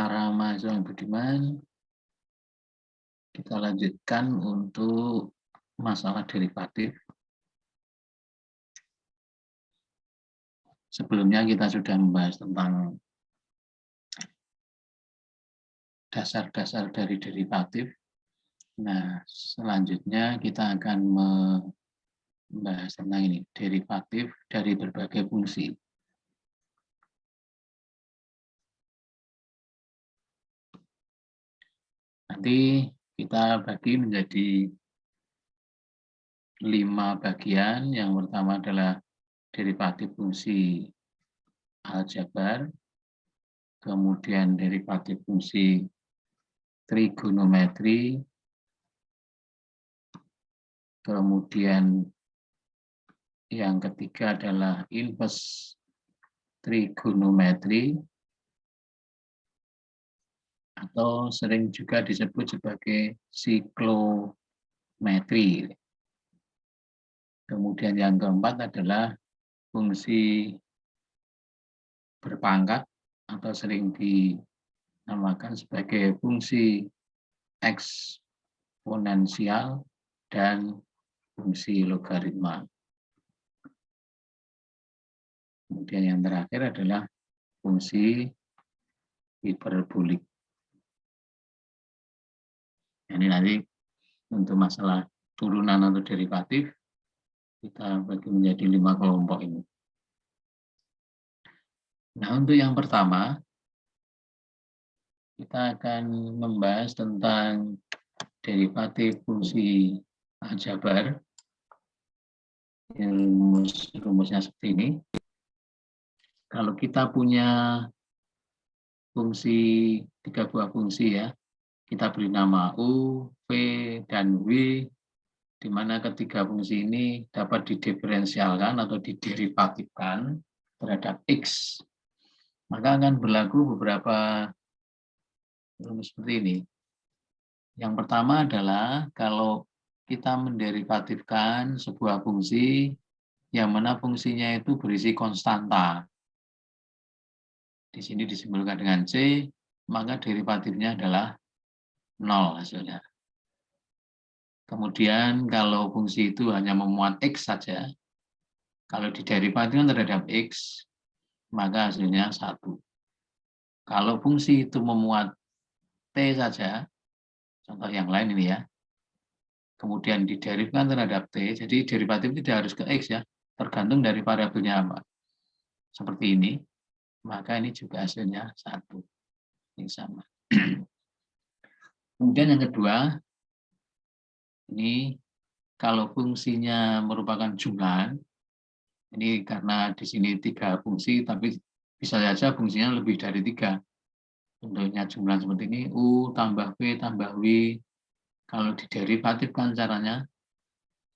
para mahasiswa yang budiman, kita lanjutkan untuk masalah derivatif. Sebelumnya kita sudah membahas tentang dasar-dasar dari derivatif. Nah, selanjutnya kita akan membahas tentang ini, derivatif dari berbagai fungsi. Nanti kita bagi menjadi 5 bagian. Yang pertama adalah derivatif fungsi aljabar, kemudian derivatif fungsi trigonometri, kemudian yang ketiga adalah inverse trigonometri, atau sering juga disebut sebagai siklometri. Kemudian yang keempat adalah fungsi berpangkat atau sering dinamakan sebagai fungsi eksponensial dan fungsi logaritma. Kemudian yang terakhir adalah fungsi hiperbolik. Ini nanti untuk masalah turunan atau derivatif, kita bagi menjadi 5 kelompok ini. Nah, untuk yang pertama, kita akan membahas tentang derivatif fungsi aljabar. Rumusnya seperti ini. Kalau kita punya fungsi, 3 buah fungsi ya, kita beri nama U, V, dan W, di mana ketiga fungsi ini dapat didiferensialkan atau diderivatifkan terhadap X. Maka akan berlaku beberapa rumus seperti ini. Yang pertama adalah kalau kita menderivatifkan sebuah fungsi yang mana fungsinya itu berisi konstanta. Di sini disimbolkan dengan C, maka derivatifnya adalah 0 hasilnya. Kemudian kalau fungsi itu hanya memuat X saja, kalau diderivatifkan terhadap X, maka hasilnya 1. Kalau fungsi itu memuat T saja, contoh yang lain ini ya, kemudian diderivkan terhadap T, jadi derivatif tidak harus ke X ya, tergantung dari variabelnya apa. Seperti ini, maka ini juga hasilnya 1. Ini sama. Kemudian yang kedua, ini kalau fungsinya merupakan jumlahan, ini karena di sini 3 fungsi, tapi bisa saja fungsinya lebih dari 3. Contohnya jumlah seperti ini, U tambah V tambah W. Kalau diderivatifkan caranya,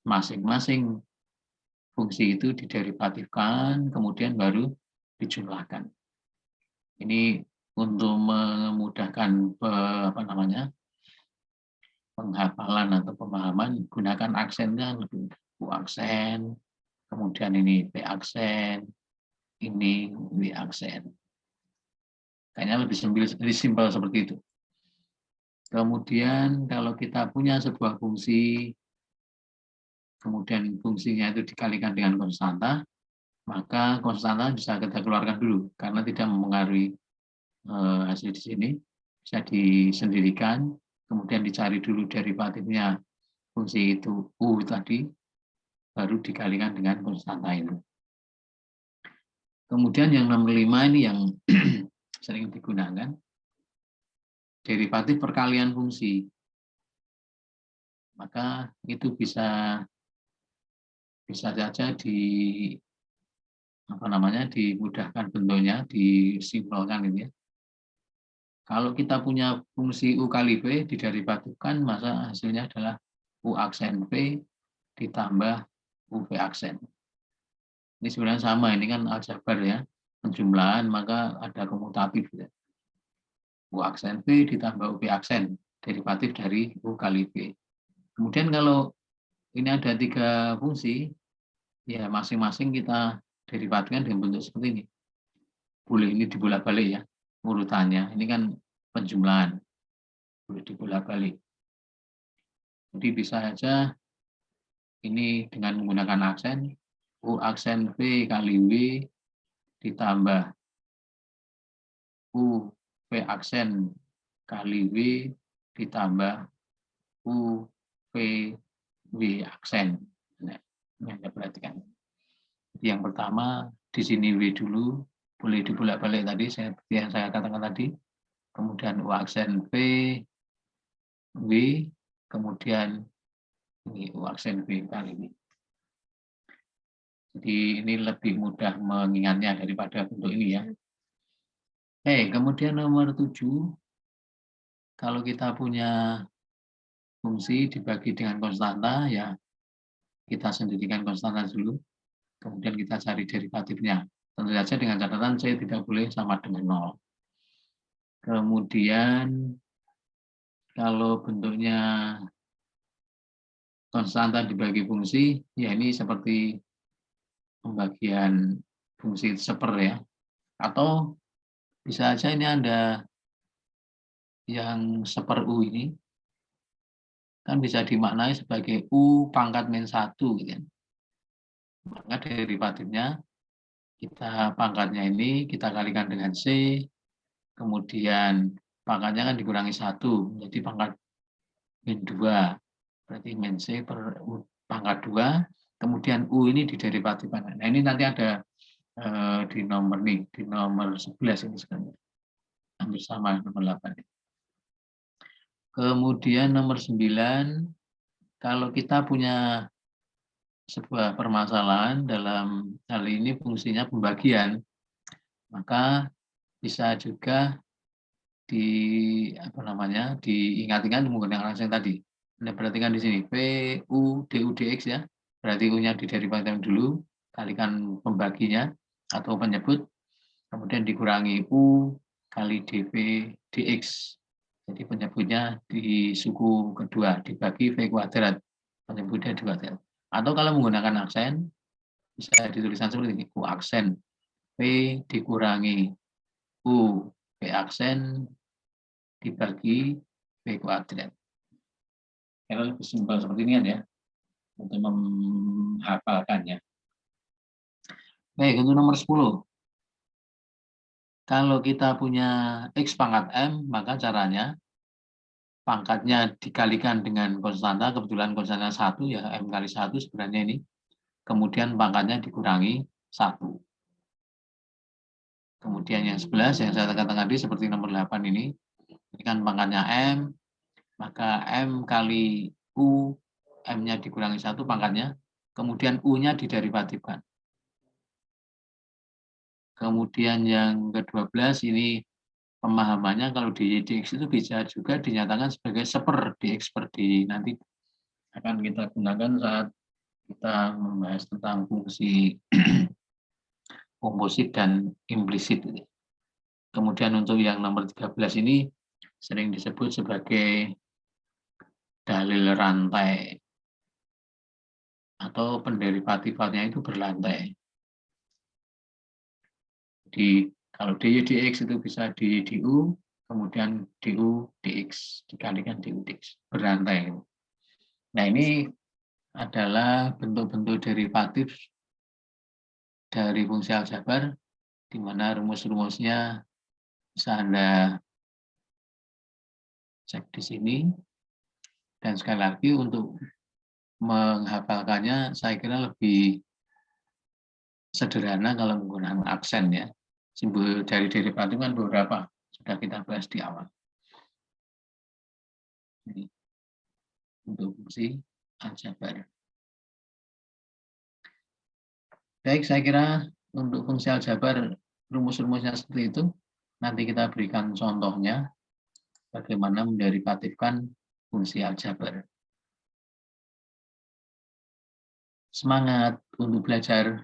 masing-masing fungsi itu diderivatifkan, kemudian baru dijumlahkan. Ini untuk memudahkan penghafalan atau pemahaman, gunakan aksennya lebih U aksen, kemudian ini P aksen, ini W aksen. Kayaknya lebih simpel seperti itu. Kemudian kalau kita punya sebuah fungsi, kemudian fungsinya itu dikalikan dengan konstanta, maka konstanta bisa kita keluarkan dulu, karena tidak mempengaruhi hasil di sini. Bisa disendirikan, kemudian dicari dulu derivatifnya fungsi itu U tadi, baru dikalikan dengan konstanta itu. Kemudian yang nomor 5 ini yang sering digunakan, derivatif perkalian fungsi. Maka itu bisa saja dimudahkan bentuknya, disimpelkan ini ya. Kalau kita punya fungsi U kali V diderivatifkan, maka hasilnya adalah U aksen V ditambah UV aksen. Ini sebenarnya sama, ini kan aljabar ya, penjumlahan, maka ada komutatif ya. U aksen V ditambah UV aksen, derivatif dari U kali V. Kemudian kalau ini ada 3 fungsi, ya masing-masing kita derivatifkan dengan bentuk seperti ini. Boleh ini dibolak-balik ya, urutannya. Ini kan penjumlahan. Boleh dibolak-balik. Jadi bisa saja ini dengan menggunakan aksen, U aksen V kali W ditambah U V aksen kali W ditambah U V W aksen. Nah, ini Anda perhatikan. Jadi yang pertama di sini W dulu, boleh dibolak-balik tadi seperti yang saya katakan tadi. Kemudian U aksen V, W, kemudian ini U aksen V kali W. Jadi ini lebih mudah mengingatnya daripada bentuk ini ya. Kemudian nomor 7, kalau kita punya fungsi dibagi dengan konstanta, ya kita sendirikan konstanta dulu, kemudian kita cari derivatifnya. Tentu saja dengan catatan C tidak boleh sama dengan 0. Kemudian kalau bentuknya konstanta dibagi fungsi, ya ini seperti pembagian fungsi seper ya. Atau bisa saja ini Anda yang seper U ini, kan bisa dimaknai sebagai U pangkat min 1 gitu ya. Maka derivatifnya kita pangkatnya ini kita kalikan dengan C, kemudian pangkatnya kan dikurangi 1, jadi pangkat min 2. Berarti min C per pangkat 2, kemudian U ini diderivatifkan. Nah ini nanti ada di nomor nih, di nomor 11 ini sebenarnya. Hampir sama nomor 8. Kemudian nomor 9, kalau kita punya sebuah permasalahan dalam hal ini fungsinya pembagian, maka bisa juga diingat-ingat menggunakan aksen tadi. Anda perhatikan di sini, P, U, DU, DX ya. Berarti U-nya diderivatifkan dulu, kalikan pembaginya atau penyebut, kemudian dikurangi U kali DV, DX. Jadi penyebutnya di suku kedua, dibagi V kuadrat, penyebutnya di kuadrat. Atau kalau menggunakan aksen, bisa dituliskan seperti ini, U aksen V dikurangi U V aksen dibagi V kuadrat. Kalau lebih simpel seperti ini kan ya, untuk menghafalkannya. Baik, untuk nomor 10. Kalau kita punya X pangkat M, maka caranya pangkatnya dikalikan dengan konstanta, kebetulan konstanta 1 ya, M kali 1 sebenarnya ini. Kemudian pangkatnya dikurangi 1. Kemudian yang 11 yang saya katakan tadi seperti nomor 8 ini kan pangkatnya M, maka M kali U, M-nya dikurangi 1 pangkatnya, kemudian U-nya diderivatifkan. Kemudian yang ke-12 ini pemahamannya kalau di dx itu bisa juga dinyatakan sebagai seper dx per dy. Nanti akan kita gunakan saat kita membahas tentang fungsi komposit dan implisit. Kemudian untuk yang nomor 13 ini sering disebut sebagai dalil rantai atau penderivatifannya itu berlantai. Jadi kalau dy dx itu bisa dy du, kemudian du dx dikalikan du dx berlantai. Nah ini adalah bentuk-bentuk derivatif dari fungsi aljabar, di mana rumus-rumusnya bisa Anda cek di sini. Dan sekali lagi untuk menghafalkannya saya kira lebih sederhana kalau menggunakan aksen ya. Simbol dari derivatif kan beberapa sudah kita bahas di awal. Ini untuk fungsi aljabar. Baik, saya kira untuk fungsi aljabar rumus-rumusnya seperti itu. Nanti kita berikan contohnya bagaimana menderivatifkan fungsi aljabar. Semangat untuk belajar.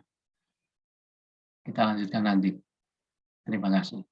Kita lanjutkan nanti. Terima kasih.